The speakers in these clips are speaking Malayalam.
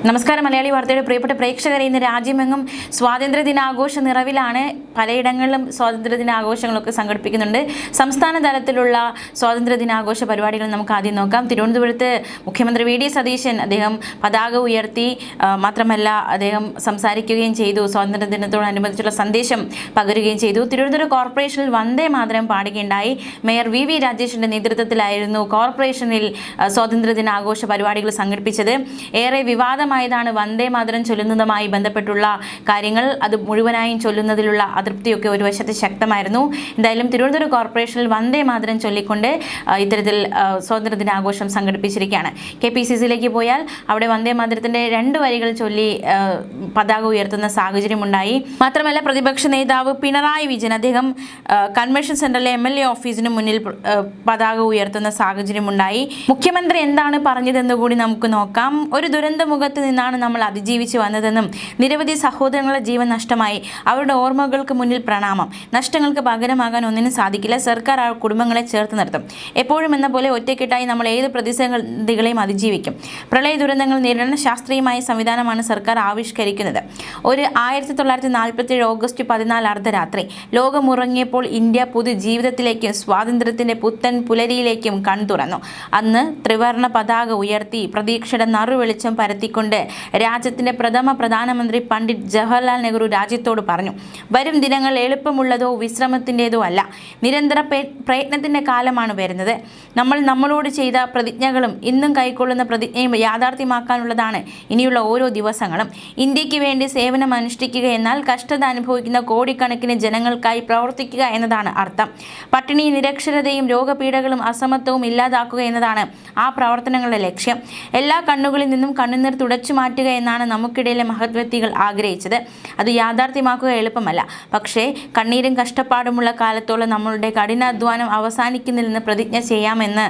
നമസ്കാരം. മലയാളി വാർത്തയുടെ പ്രിയപ്പെട്ട പ്രേക്ഷകരെ, ഇന്ന് രാജ്യമെങ്ങും സ്വാതന്ത്ര്യദിനാഘോഷ നിറവിലാണ്. പലയിടങ്ങളിലും സ്വാതന്ത്ര്യദിനാഘോഷങ്ങളൊക്കെ സംഘടിപ്പിക്കുന്നുണ്ട്. സംസ്ഥാന തലത്തിലുള്ള സ്വാതന്ത്ര്യദിനാഘോഷ പരിപാടികൾ നമുക്ക് ആദ്യം നോക്കാം. തിരുവനന്തപുരത്ത് മുഖ്യമന്ത്രി വി ഡി സതീശൻ അദ്ദേഹം പതാക ഉയർത്തി, മാത്രമല്ല അദ്ദേഹം സംസാരിക്കുകയും ചെയ്തു. സ്വാതന്ത്ര്യദിനത്തോടനുബന്ധിച്ചുള്ള സന്ദേശം പകരുകയും ചെയ്തു. തിരുവനന്തപുരം കോർപ്പറേഷനിൽ Vande Mataram പാടുകയുണ്ടായി. Mayor V V രാജേഷിന്റെ നേതൃത്വത്തിലായിരുന്നു കോർപ്പറേഷനിൽ സ്വാതന്ത്ര്യദിനാഘോഷ പരിപാടികൾ സംഘടിപ്പിച്ചത്. ഏറെ വിവാദമായതാണ് വന്ദേ മാതരം ചൊല്ലുന്നതുമായി ബന്ധപ്പെട്ടുള്ള കാര്യങ്ങൾ. അത് മുഴുവനായും ചൊല്ലുന്നതിലുള്ള അതൃപ്തിയൊക്കെ ഒരു വശത്ത് ശക്തമായിരുന്നു. എന്തായാലും തിരുവനന്തപുരം കോർപ്പറേഷനിൽ വന്ദേ മാതരം ചൊല്ലിക്കൊണ്ട് ഇത്തരത്തിൽ സ്വാതന്ത്ര്യദിനാഘോഷം സംഘടിപ്പിച്ചിരിക്കുകയാണ്. KPCCയിലേക്ക് പോയാൽ അവിടെ വന്ദേ മാതരത്തിന്റെ 2 വരികൾ ചൊല്ലി പതാക ഉയർത്തുന്ന സാഹചര്യമുണ്ടായി. മാത്രമല്ല, പ്രതിപക്ഷ നേതാവ് പിണറായി വിജയൻ അദ്ദേഹം കൺവെൻഷൻ സെന്ററിലെ MLA ഓഫീസിന് മുന്നിൽ പതാക ഉയർത്തുന്ന സാഹചര്യമുണ്ടായി. മുഖ്യമന്ത്രി എന്താണ് പറഞ്ഞതെന്ന് കൂടി നമുക്ക് നോക്കാം. ഒരു ദുരന്തമുഖത്ത് നിന്നാണ് നമ്മൾ അതിജീവിച്ച് വന്നതെന്നും നിരവധി സഹോദരങ്ങളുടെ ജീവൻ നഷ്ടമായി. അവരുടെ ഓർമ്മകൾക്ക് മുന്നിൽ പ്രണാമം. നഷ്ടങ്ങൾക്ക് പകരമാകാൻ ഒന്നിനും സാധിക്കില്ല. സർക്കാർ ആ കുടുംബങ്ങളെ ചേർത്ത് നിർത്തും. എപ്പോഴും എന്ന പോലെ ഒറ്റക്കെട്ടായി നമ്മൾ ഏത് പ്രതിസന്ധികളെയും അതിജീവിക്കും. പ്രളയ ദുരന്തങ്ങൾ നേരിടാൻ ശാസ്ത്രീയമായ സംവിധാനമാണ് സർക്കാർ ആവിഷ്കരിക്കുന്നത്. ഒരു 1947 ഓഗസ്റ്റ് 14 അർദ്ധരാത്രി ലോകമുറങ്ങിയപ്പോൾ ഇന്ത്യ പുതുജീവിതത്തിലേക്കും സ്വാതന്ത്ര്യത്തിന്റെ പുത്തൻ പുലരിയിലേക്കും കൺതുറന്നു. അന്ന് ത്രിവർണ്ണ പതാക ഉയർത്തി പ്രതീക്ഷയുടെ നറുവെളിച്ചം പരത്തിക്കൊണ്ട് രാജ്യത്തിന്റെ പ്രഥമ പ്രധാനമന്ത്രി പണ്ഡിറ്റ് ജവഹർലാൽ നെഹ്റു രാജ്യത്തോട് പറഞ്ഞു, വരും ദിനങ്ങൾ എളുപ്പമുള്ളതോ വിശ്രമത്തിൻ്റെതോ അല്ല, നിരന്തര പ്രയത്നത്തിന്റെ കാലമാണ് വരുന്നത്. നമ്മൾ നമ്മളോട് ചെയ്ത പ്രതിജ്ഞകളും ഇന്നും കൈക്കൊള്ളുന്ന പ്രതിജ്ഞയും യാഥാർത്ഥ്യമാക്കാനുള്ളതാണ് ഇനിയുള്ള ഓരോ ദിവസങ്ങളും. ഇന്ത്യക്ക് വേണ്ടി സേവനം അനുഷ്ഠിക്കുക എന്നാൽ കഷ്ടത അനുഭവിക്കുന്ന കോടിക്കണക്കിന് ജനങ്ങൾക്കായി പ്രവർത്തിക്കുക എന്നതാണ് അർത്ഥം. പട്ടിണി, നിരക്ഷരതയും രോഗപീഠകളും അസമത്വവും ഇല്ലാതാക്കുക എന്നതാണ് ആ പ്രവർത്തനങ്ങളുടെ ലക്ഷ്യം. എല്ലാ കണ്ണുകളിൽ നിന്നും കണ്ണുനീർ തുടച്ചു മാറ്റുക എന്നാണ് നമുക്കിടയിലെ മഹത് വ്യക്തികൾ ആഗ്രഹിച്ചത്. അത് യാഥാർത്ഥ്യമാക്കുക എളുപ്പമല്ല. പക്ഷേ കണ്ണീരും കഷ്ടപ്പാടുമുള്ള കാലത്തോളം നമ്മളുടെ കഠിനാധ്വാനം അവസാനിക്കുന്നില്ലെന്ന് പ്രതിജ്ഞ ചെയ്യാമെന്ന്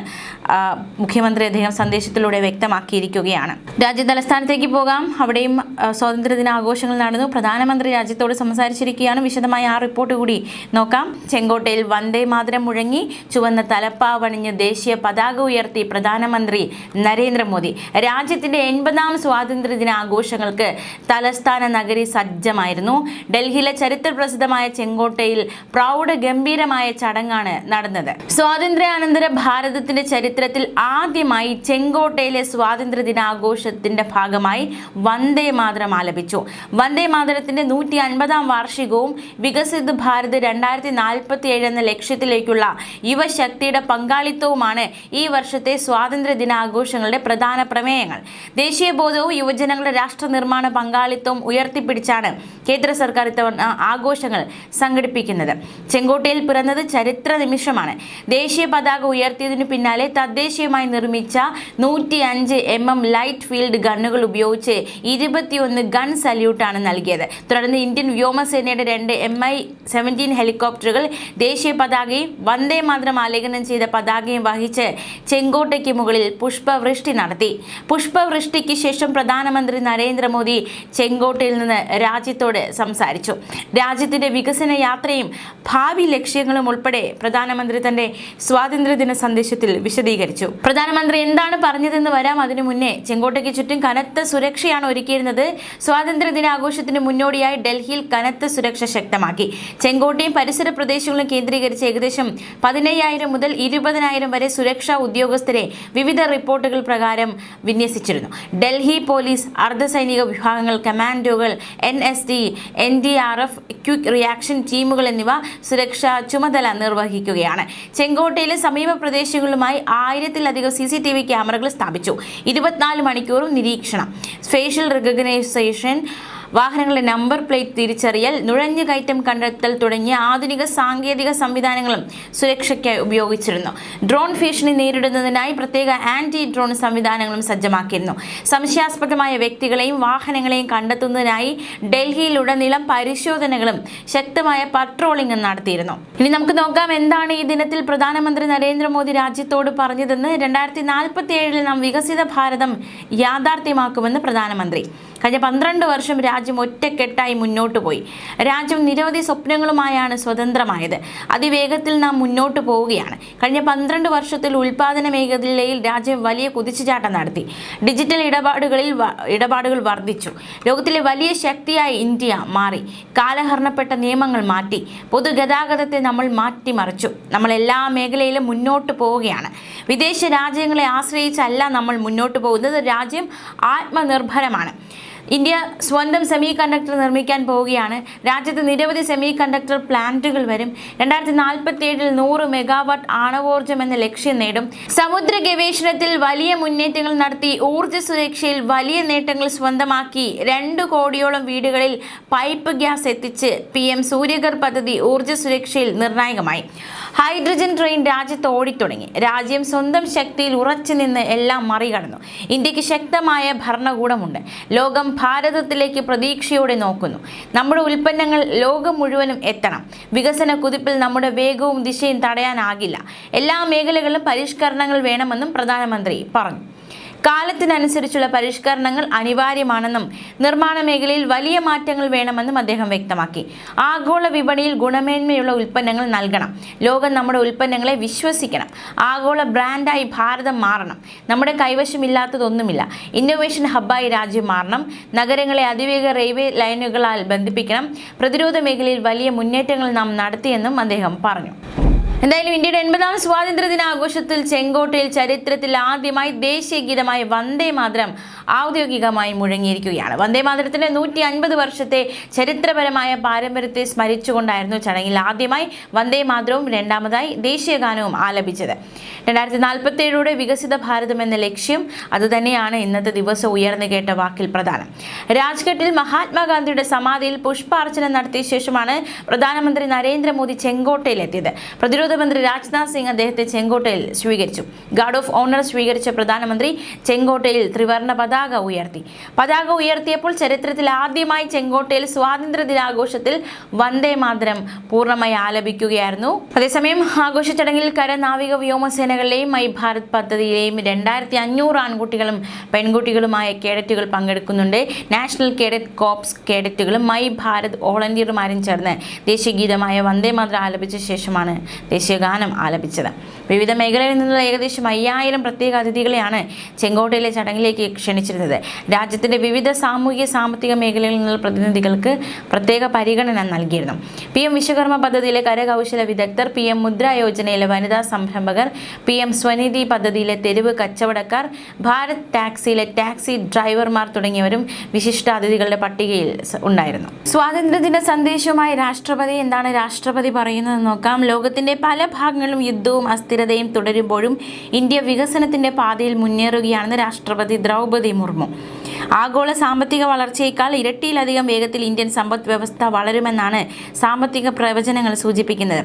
മുഖ്യമന്ത്രി അദ്ദേഹം സന്ദേശത്തിലൂടെ വ്യക്തമാക്കിയിരിക്കുകയാണ്. രാജ്യ തലസ്ഥാനത്തേക്ക് പോകാം. അവിടെയും സ്വാതന്ത്ര്യദിന ആഘോഷങ്ങൾ നടന്നു. പ്രധാനമന്ത്രി രാജ്യത്തോട് സംസാരിച്ചിരിക്കുകയാണ്. വിശദമായ ആ റിപ്പോർട്ട് കൂടി നോക്കാം. ചെങ്കോട്ടയിൽ വന്ദേ മാതരം മുഴങ്ങി, ചുവന്ന തലപ്പാവണിഞ്ഞ് ദേശീയ പതാക ഉയർത്തി പ്രധാനമന്ത്രി നരേന്ദ്രമോദി. രാജ്യത്തിന്റെ 80ാം സ്വാതന്ത്ര്യദിന ആഘോഷങ്ങൾക്ക് തലസ്ഥാന നഗരി സജ്ജമായിരുന്നു. ഡൽഹിയിലെ ചരിത്ര പ്രസിദ്ധമായ ചെങ്കോട്ടയിൽ പ്രൗഢഗംഭീരമായ ചടങ്ങാണ് നടന്നത്. സ്വാതന്ത്ര്യാനന്തര ഭാരതത്തിന്റെ ചരിത്രത്തിൽ ആദ്യമായി ചെങ്കോട്ടയിലെ സ്വാതന്ത്ര്യദിനാഘോഷത്തിന്റെ ഭാഗമായി വന്ദേ മാതരം ആലപിച്ചു. വന്ദേ മാതരത്തിന്റെ 150ാം വാർഷികവും വികസിത് ഭാരത് 2047 എന്ന ലക്ഷ്യത്തിലേക്കുള്ള യുവശക്തിയുടെ പങ്കാളിത്തവുമാണ് ഈ വർഷത്തെ സ്വാതന്ത്ര്യദിനാഘോഷങ്ങളുടെ പ്രധാന പ്രമേയങ്ങൾ. ദേശീയ ബോധവും യുവജനങ്ങളുടെ രാഷ്ട്ര നിർമ്മാണ പങ്കാളിത്തവും ഉയർത്തിപ്പിടിച്ചാണ് കേന്ദ്ര സർക്കാർ ഇത്തവണ ആഘോഷങ്ങൾ സംഘടിപ്പിക്കുന്നത്. ചെങ്കോട്ടയിൽ പിറന്നത് ചരിത്ര നിമിഷമാണ്. ദേശീയ പതാക ഉയർത്തിയതിനു പിന്നാലെ തദ്ദേശീയമായി നിർമ്മിച്ച 105 mm ലൈറ്റ് ഫീൽഡ് ഗണ്ണുകൾ ഉപയോഗിച്ച് 21 ഗൺ സല്യൂട്ടാണ് നൽകിയത്. തുടർന്ന് ഇന്ത്യൻ വ്യോമസേനയുടെ 2 Mi-17 ഹെലികോപ്റ്ററുകൾ ദേശീയ പതാകയും വന്ദേ മാതരം ആലേഖനം ചെയ്ത പതാകയും വഹിച്ച് ചെങ്കോട്ടയ്ക്ക് മുകളിൽ പുഷ്പവൃഷ്ടി നടത്തി. പുഷ്പവൃഷ്ടിക്ക് ശേഷം പ്രധാനമന്ത്രി നരേന്ദ്രമോദി ചെങ്കോട്ടയിൽ നിന്ന് രാജ്യത്തോട് സംസാരിച്ചു. രാജ്യത്തിന്റെ വികസന യാത്രയും ഭാവി ലക്ഷ്യങ്ങളും ഉൾപ്പെടെ പ്രധാനമന്ത്രി തന്റെ സ്വാതന്ത്ര്യദിന സന്ദേശത്തിൽ വിശദീകരിച്ചു. പ്രധാനമന്ത്രി എന്താണ് പറഞ്ഞതെന്ന് വരാം. അതിനു മുന്നേ ചെങ്കോട്ടയ്ക്ക് ചുറ്റും കനത്ത സുരക്ഷയാണ് ഒരുക്കിയിരുന്നത്. സ്വാതന്ത്ര്യദിനാഘോഷത്തിന് മുന്നോടിയായി ഡൽഹിയിൽ കനത്ത സുരക്ഷ ശക്തമാക്കി. ചെങ്കോട്ടയും പരിസര പ്രദേശങ്ങളും കേന്ദ്രീകരിച്ച് ഏകദേശം 15,000 മുതൽ 20,000 വരെ സുരക്ഷാ ഉദ്യോഗസ്ഥരെ വിവിധ റിപ്പോർട്ടുകൾ പ്രകാരം വിന്യസിച്ചിരുന്നു. ഡൽഹി പോലീസ്, അർദ്ധസൈനിക വിഭാഗങ്ങൾ, കമാൻഡോകൾ, NSD, NDRF, ക്വിക്ക് റിയാക്ഷൻ ടീമുകൾ എന്നിവ സുരക്ഷാ ചുമതല നിർവഹിക്കുകയാണ്. ചെങ്കോട്ടയിലെ സമീപ പ്രദേശങ്ങളുമായി 1000-ലധികം CCTV ക്യാമറകൾ സ്ഥാപിച്ചു. 24 മണിക്കൂറും നിരീക്ഷണം, ഫേഷ്യൽ റെക്കഗ്നൈസേഷൻ, വാഹനങ്ങളുടെ നമ്പർ പ്ലേറ്റ് തിരിച്ചറിയൽ, നുഴഞ്ഞുകയറ്റം കണ്ടെത്തൽ തുടങ്ങിയ ആധുനിക സാങ്കേതിക സംവിധാനങ്ങളും സുരക്ഷയ്ക്കായി ഉപയോഗിച്ചിരുന്നു. ഡ്രോൺ ഭീഷണി നേരിടുന്നതിനായി പ്രത്യേക ആന്റി ഡ്രോൺ സംവിധാനങ്ങളും സജ്ജമാക്കിയിരുന്നു. സംശയാസ്പദമായ വ്യക്തികളെയും വാഹനങ്ങളെയും കണ്ടെത്തുന്നതിനായി ഡൽഹിയിലുടനീളം പരിശോധനകളും ശക്തമായ പട്രോളിംഗും നടത്തിയിരുന്നു. ഇനി നമുക്ക് നോക്കാം എന്താണ് ഈ ദിനത്തിൽ പ്രധാനമന്ത്രി നരേന്ദ്രമോദി രാജ്യത്തോട് പറഞ്ഞതെന്ന്. 2047 നാം വികസിത ഭാരതം യാഥാർത്ഥ്യമാക്കുമെന്ന് പ്രധാനമന്ത്രി. കഴിഞ്ഞ 12 വർഷം രാജ്യം ഒറ്റക്കെട്ടായി മുന്നോട്ട് പോയി. രാജ്യം നിരവധി സ്വപ്നങ്ങളുമായാണ് സ്വതന്ത്രമായത്. അതിവേഗത്തിൽ നാം മുന്നോട്ട് പോവുകയാണ്. കഴിഞ്ഞ 12 വർഷത്തിൽ ഉൽപാദന മേഖലയിൽ രാജ്യം വലിയ കുതിച്ചുചാട്ടം നടത്തി. ഡിജിറ്റൽ ഇടപാടുകൾ വർദ്ധിച്ചു. ലോകത്തിലെ വലിയ ശക്തിയായി ഇന്ത്യ മാറി. കാലഹരണപ്പെട്ട നിയമങ്ങൾ മാറ്റി. പൊതുഗതാഗതത്തെ നമ്മൾ മാറ്റിമറിച്ചു. നമ്മൾ എല്ലാ മേഖലയിലും മുന്നോട്ട് പോവുകയാണ്. വിദേശ രാജ്യങ്ങളെ ആശ്രയിച്ചല്ല നമ്മൾ മുന്നോട്ട് പോകുന്നത്. രാജ്യം ആത്മനിർഭരമാണ്. ഇന്ത്യ സ്വന്തം സെമി കണ്ടക്ടർ നിർമ്മിക്കാൻ പോവുകയാണ്. രാജ്യത്ത് നിരവധി സെമി കണ്ടക്ടർ പ്ലാന്റുകൾ വരും. 2047 100 മെഗാവാട്ട് ആണവോർജ്ജം എന്ന ലക്ഷ്യം നേടും. സമുദ്ര ഗവേഷണത്തിൽ വലിയ മുന്നേറ്റങ്ങൾ നടത്തി. ഊർജ്ജ സുരക്ഷയിൽ വലിയ നേട്ടങ്ങൾ സ്വന്തമാക്കി. 2 കോടിയോളം വീടുകളിൽ പൈപ്പ് ഗ്യാസ് എത്തിച്ച് PM സൂര്യഘർ പദ്ധതി ഊർജ്ജ സുരക്ഷയിൽ നിർണായകമായി. ഹൈഡ്രജൻ ട്രെയിൻ രാജ്യത്ത് ഓടിത്തുടങ്ങി. രാജ്യം സ്വന്തം ശക്തിയിൽ ഉറച്ചു നിന്ന് എല്ലാം മറികടന്നു. ഇന്ത്യക്ക് ശക്തമായ ഭരണകൂടമുണ്ട്. ലോകം ഭാരതത്തിലേക്ക് പ്രതീക്ഷയോടെ നോക്കുന്നു. നമ്മുടെ ഉൽപ്പന്നങ്ങൾ ലോകം മുഴുവനും എത്തണം. വികസന കുതിപ്പിൽ നമ്മുടെ വേഗവും ദിശയും തടയാനാകില്ല. എല്ലാ മേഖലകളിലും പരിഷ്കരണങ്ങൾ വേണമെന്നും പ്രധാനമന്ത്രി പറഞ്ഞു. കാലത്തിനനുസരിച്ചുള്ള പരിഷ്കരണങ്ങൾ അനിവാര്യമാണെന്നും നിർമ്മാണ മേഖലയിൽ വലിയ മാറ്റങ്ങൾ വേണമെന്നും അദ്ദേഹം വ്യക്തമാക്കി. ആഗോള വിപണിയിൽ ഗുണമേന്മയുള്ള ഉൽപ്പന്നങ്ങൾ നൽകണം. ലോകം നമ്മുടെ ഉൽപ്പന്നങ്ങളെ വിശ്വസിക്കണം. ആഗോള ബ്രാൻഡായി ഭാരതം മാറണം. നമ്മുടെ കൈവശമില്ലാത്തതൊന്നുമില്ല. ഇന്നൊവേഷൻ ഹബ്ബായി രാജ്യം മാറണം. നഗരങ്ങളെ അതിവേഗ റെയിൽവേ ലൈനുകളാൽ ബന്ധിപ്പിക്കണം. പ്രതിരോധ മേഖലയിൽ വലിയ മുന്നേറ്റങ്ങൾ നാം നടത്തിയെന്നും അദ്ദേഹം പറഞ്ഞു. എന്തായാലും ഇന്ത്യയുടെ 80ാം സ്വാതന്ത്ര്യ ദിനാഘോഷത്തിൽ ചെങ്കോട്ടയിൽ ചരിത്രത്തിൽ ആദ്യമായി ദേശീയ ഗീതമായ വന്ദേ മാതരം ഔദ്യോഗികമായി മുഴങ്ങിയിരിക്കുകയാണ്. വന്ദേ മാതരത്തിന്റെ 150 വർഷത്തെ ചരിത്രപരമായ പാരമ്പര്യത്തെ സ്മരിച്ചുകൊണ്ടായിരുന്നു ചടങ്ങിൽ ആദ്യമായി വന്ദേ മാതരവും രണ്ടാമതായി ദേശീയ ഗാനവും ആലപിച്ചത്. 2047 വികസിത ഭാരതം എന്ന ലക്ഷ്യം അതുതന്നെയാണ് ഇന്നത്തെ ദിവസം ഉയർന്നു കേട്ട വാക്കിൽ പ്രധാനം. രാജ്ഘട്ടിൽ മഹാത്മാഗാന്ധിയുടെ സമാധിയിൽ പുഷ്പാർച്ചന നടത്തിയ ശേഷമാണ് പ്രധാനമന്ത്രി നരേന്ദ്രമോദി ചെങ്കോട്ടയിലെത്തിയത്. പ്രതിരോധ മന്ത്രി രാജ്നാഥ് സിംഗ് അദ്ദേഹത്തെ ചെങ്കോട്ടയിൽ സ്വീകരിച്ചു. ഗാർഡ് ഓഫ് ഓണർ സ്വീകരിച്ച പ്രധാനമന്ത്രി ചെങ്കോട്ടയിൽ ത്രിവർണ്ണ പതാക ഉയർത്തി. പതാക ഉയർത്തിയപ്പോൾ ചരിത്രത്തിൽ ആദ്യമായി ചെങ്കോട്ടയിൽ സ്വാതന്ത്ര്യ ദിനാഘോഷത്തിൽ വന്ദേ മാതരം പൂർണ്ണമായി ആലപിക്കുകയായിരുന്നു. അതേസമയം ആഘോഷ ചടങ്ങിൽ കര, നാവിക, വ്യോമസേനകളിലെയും മൈ ഭാരത് പദ്ധതിയിലെയും 2500 ആൺകുട്ടികളും പെൺകുട്ടികളുമായ കേഡറ്റുകൾ പങ്കെടുക്കുന്നുണ്ട്. നാഷണൽ കേഡറ്റ് കോർപ്സ് കേഡറ്റുകളും മൈ ഭാരത് വോളണ്ടിയർമാരും ചേർന്ന് ദേശീയ ഗീതമായ വന്ദേ മാതരം ആലപിച്ച ശേഷമാണ് ദേശീയ ഗാനം ആലപിച്ചത്. വിവിധ മേഖലകളിൽ നിന്നുള്ള ഏകദേശം 5000 പ്രത്യേക അതിഥികളെയാണ് ചെങ്കോട്ടയിലെ ചടങ്ങിലേക്ക് ക്ഷണിച്ചിരുന്നത്. രാജ്യത്തിന്റെ വിവിധ സാമൂഹിക സാമ്പത്തിക മേഖലകളിൽ നിന്നുള്ള പ്രതിനിധികൾക്ക് പ്രത്യേക പരിഗണന നൽകിയിരുന്നു. PM വിശ്വകർമ്മ പദ്ധതിയിലെ കരകൗശല വിദഗ്ധർ, PM മുദ്ര യോജനയിലെ വനിതാ സംരംഭകർ, PM സ്വനിധി പദ്ധതിയിലെ തെരുവ് കച്ചവടക്കാർ, ഭാരത് ടാക്സിയിലെ ടാക്സി ഡ്രൈവർമാർ തുടങ്ങിയവരും വിശിഷ്ടാതിഥികളുടെ പട്ടികയിൽ ഉണ്ടായിരുന്നു. സ്വാതന്ത്ര്യദിന സന്ദേശവുമായി രാഷ്ട്രപതി എന്താണ് രാഷ്ട്രപതി പറയുന്നത് നോക്കാം. ലോകത്തിന്റെ പല ഭാഗങ്ങളിലും യുദ്ധവും അസ്ഥിരതയും തുടരുമ്പോഴും ഇന്ത്യ വികസനത്തിന്റെ പാതയിൽ മുന്നേറുകയാണെന്ന് രാഷ്ട്രപതി ദ്രൗപദി മുർമു. ആഗോള സാമ്പത്തിക വളർച്ചയേക്കാൾ ഇരട്ടിയിലധികം വേഗത്തിൽ ഇന്ത്യൻ സമ്പദ് വ്യവസ്ഥ വളരുമെന്നാണ് സാമ്പത്തിക പ്രവചനങ്ങൾ സൂചിപ്പിക്കുന്നത്.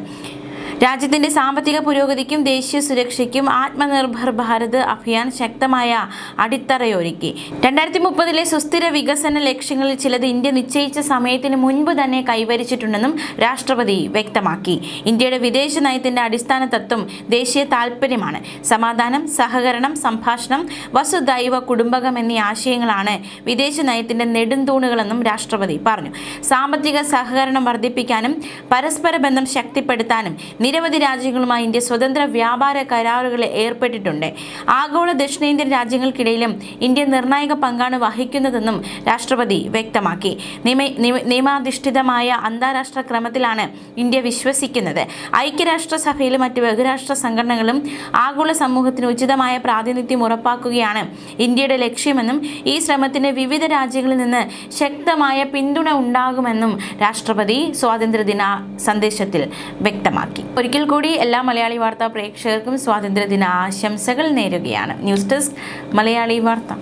രാജ്യത്തിന്റെ സാമ്പത്തിക പുരോഗതിക്കും ദേശീയ സുരക്ഷയ്ക്കും ആത്മനിർഭർ ഭാരത് അഭിയാൻ ശക്തമായ അടിത്തറയൊരുക്കി. 2030 സുസ്ഥിര വികസന ലക്ഷ്യങ്ങളിൽ ചിലത് ഇന്ത്യ നിശ്ചയിച്ച സമയത്തിന് മുൻപ് തന്നെ കൈവരിച്ചിട്ടുണ്ടെന്നും രാഷ്ട്രപതി വ്യക്തമാക്കി. ഇന്ത്യയുടെ വിദേശ നയത്തിന്റെ അടിസ്ഥാന തത്വം ദേശീയ താൽപര്യമാണ്. സമാധാനം, സഹകരണം, സംഭാഷണം, വസുദൈവ കുടുംബകം എന്നീ ആശയങ്ങളാണ് വിദേശ നയത്തിന്റെ നെടുന്തൂണുകളെന്നും രാഷ്ട്രപതി പറഞ്ഞു. സാമ്പത്തിക സഹകരണം വർദ്ധിപ്പിക്കാനും പരസ്പര ബന്ധം ശക്തിപ്പെടുത്താനും നിരവധി രാജ്യങ്ങളുമായി ഇന്ത്യ സ്വതന്ത്ര വ്യാപാര കരാറുകളിൽ ഏർപ്പെട്ടിട്ടുണ്ട്. ആഗോള ദക്ഷിണേന്ത്യൻ രാജ്യങ്ങൾക്കിടയിലും ഇന്ത്യ നിർണായക പങ്കാണ് വഹിക്കുന്നതെന്നും രാഷ്ട്രപതി വ്യക്തമാക്കി. നിയമാധിഷ്ഠിതമായ അന്താരാഷ്ട്ര ക്രമത്തിലാണ് ഇന്ത്യ വിശ്വസിക്കുന്നത്. ഐക്യരാഷ്ട്രസഭയിലും മറ്റ് ബഹുരാഷ്ട്ര സംഘടനകളും ആഗോള സമൂഹത്തിന് ഉചിതമായ പ്രാതിനിധ്യം ഉറപ്പാക്കുകയാണ് ഇന്ത്യയുടെ ലക്ഷ്യമെന്നും ഈ ശ്രമത്തിന് വിവിധ രാജ്യങ്ങളിൽ നിന്ന് ശക്തമായ പിന്തുണ ഉണ്ടാകുമെന്നും രാഷ്ട്രപതി സ്വാതന്ത്ര്യദിന സന്ദേശത്തിൽ വ്യക്തമാക്കി. ഒരിക്കൽ കൂടി എല്ലാ മലയാളി വാർത്താ പ്രേക്ഷകർക്കും സ്വാതന്ത്ര്യദിന ആശംസകൾ നേരുകയാണ്. ന്യൂസ് ഡെസ്ക് മലയാളി വാർത്ത.